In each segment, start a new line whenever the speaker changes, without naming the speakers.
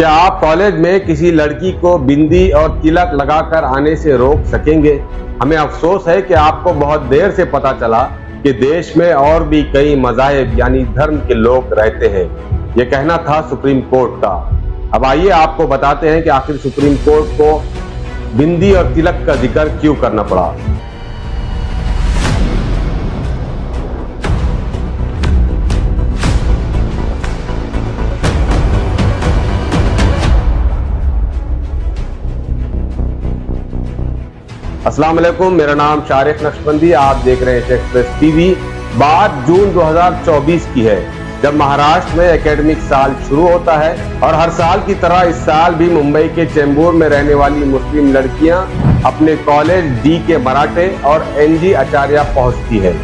क्या आप कॉलेज में किसी लड़की को बिंदी और तिलक लगाकर आने से रोक सकेंगे? हमें अफसोस है कि आपको बहुत देर से पता चला कि देश में और भी कई मज़ाहिब यानी धर्म के लोग रहते हैं। ये कहना था सुप्रीम कोर्ट का। अब आइए आपको बताते हैं कि आखिर सुप्रीम कोर्ट को बिंदी और तिलक का जिक्र क्यों करना पड़ा। अस्सलाम वालेकुम, मेरा नाम शारिक नक्शबंदी, आप देख रहे हैं एक्सप्रेस टीवी। बात जून 2024 की है, जब महाराष्ट्र में एकेडमिक साल शुरू होता है और हर साल की तरह इस साल भी मुंबई के चेंबूर में रहने वाली मुस्लिम लड़कियां अपने कॉलेज डी.के. मराठे और एन.जी. आचार्य पहुंचती है।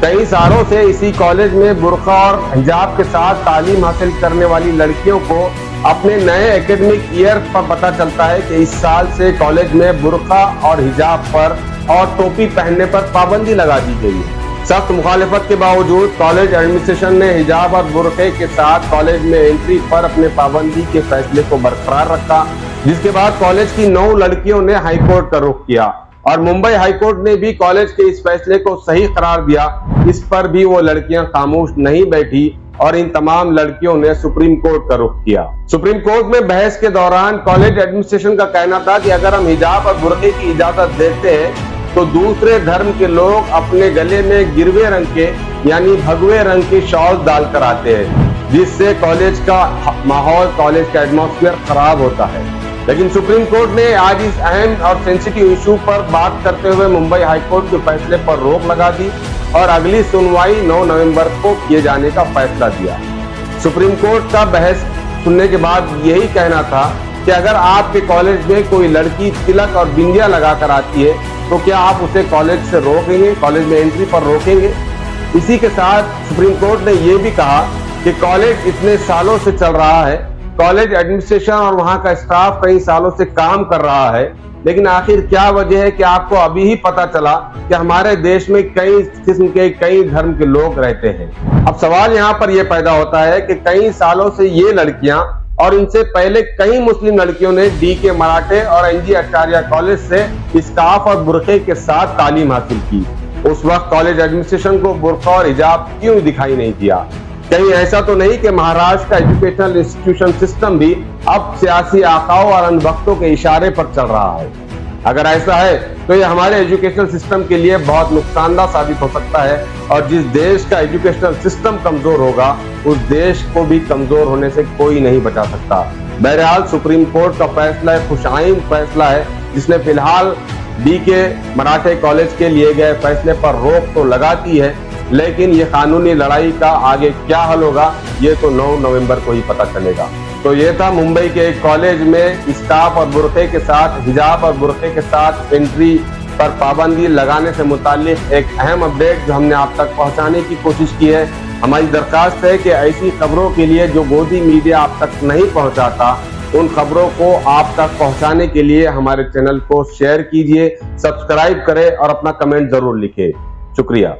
कई सालों से इसी कॉलेज में बुर्का और हिजाब के साथ तालीम हासिल करने वाली लड़कियों को अपने नए एकेडमिक ईयर पर पता चलता है कि इस साल से कॉलेज में बुर्का और हिजाब पर और टोपी पहनने पर पाबंदी लगा दी गई है। सख्त मुखालिफत के बावजूद कॉलेज एडमिनिस्ट्रेशन ने हिजाब और बुर्के के साथ कॉलेज में एंट्री पर अपने पाबंदी के फैसले को बरकरार रखा, जिसके बाद कॉलेज की 9 लड़कियों ने हाईकोर्ट का रुख किया और मुंबई हाईकोर्ट ने भी कॉलेज के इस फैसले को सही करार दिया। इस पर भी वो लड़कियां खामोश नहीं बैठी और इन तमाम लड़कियों ने सुप्रीम कोर्ट का रुख किया। सुप्रीम कोर्ट में बहस के दौरान कॉलेज एडमिनिस्ट्रेशन का कहना था कि अगर हम हिजाब और बुर्के की इजाजत देते हैं तो दूसरे धर्म के लोग अपने गले में गिरवे रंग के यानी भगवे रंग के शॉल डालकर आते हैं, जिससे कॉलेज का माहौल, कॉलेज का एटमॉस्फेयर खराब होता है। लेकिन सुप्रीम कोर्ट ने आज इस अहम और सेंसिटिव इशू पर बात करते हुए मुंबई हाईकोर्ट के फैसले पर रोक लगा दी और अगली सुनवाई 9 नवंबर को किए जाने का फैसला दिया। सुप्रीम कोर्ट का बहस सुनने के बाद यही कहना था कि अगर आपके कॉलेज में कोई लड़की तिलक और बिंदियां लगाकर आती है तो क्या आप उसे कॉलेज से रोकेंगे, कॉलेज में एंट्री पर रोकेंगे? इसी के साथ सुप्रीम कोर्ट ने यह भी कहा कि कॉलेज इतने सालों से चल रहा है, कॉलेज एडमिनिस्ट्रेशन और वहां का स्टाफ कई सालों से काम कर रहा है, लेकिन आखिर क्या वजह है कि आपको अभी ही पता चला कि हमारे देश में कई किस्म के कई धर्म के लोग रहते हैं। अब सवाल यहाँ पर यह पैदा होता है कि कई सालों से ये लड़कियां और इनसे पहले कई मुस्लिम लड़कियों ने डी.के. मराठे और एन.जी. आचार्य कॉलेज से स्कार्फ और बुर्के के साथ तालीम हासिल की। उस वक्त कॉलेज एडमिनिस्ट्रेशन को बुर्का और हिजाब क्यों दिखाई नहीं दिया? कहीं ऐसा तो नहीं कि महाराष्ट्र का एजुकेशनल इंस्टीट्यूशन सिस्टम भी अब सियासी आकाओं और अंधभक्तों के इशारे पर चल रहा है? अगर ऐसा है तो ये हमारे एजुकेशनल सिस्टम के लिए बहुत नुकसानदायक साबित हो सकता है और जिस देश का एजुकेशनल सिस्टम कमजोर होगा उस देश को भी कमजोर होने से कोई नहीं बचा सकता। बहरहाल सुप्रीम कोर्ट का फैसला एक खुशाइन फैसला है, जिसने फिलहाल डी.के. मराठे कॉलेज के लिए गए फैसले पर रोक तो लगाती है, लेकिन ये कानूनी लड़ाई का आगे क्या हल होगा ये तो 9 नवंबर को ही पता चलेगा। तो ये था मुंबई के एक कॉलेज में स्कार्फ और बुर्के के साथ, हिजाब और बुर्के के साथ एंट्री पर पाबंदी लगाने से मुताल्लिक एक अहम अपडेट जो हमने आप तक पहुंचाने की कोशिश की है। हमारी दरखास्त है कि ऐसी खबरों के लिए जो गोदी मीडिया आप तक नहीं पहुंचाता, उन खबरों को आप तक पहुंचाने के लिए हमारे चैनल को शेयर कीजिए, सब्सक्राइब करें और अपना कमेंट जरूर लिखें। शुक्रिया।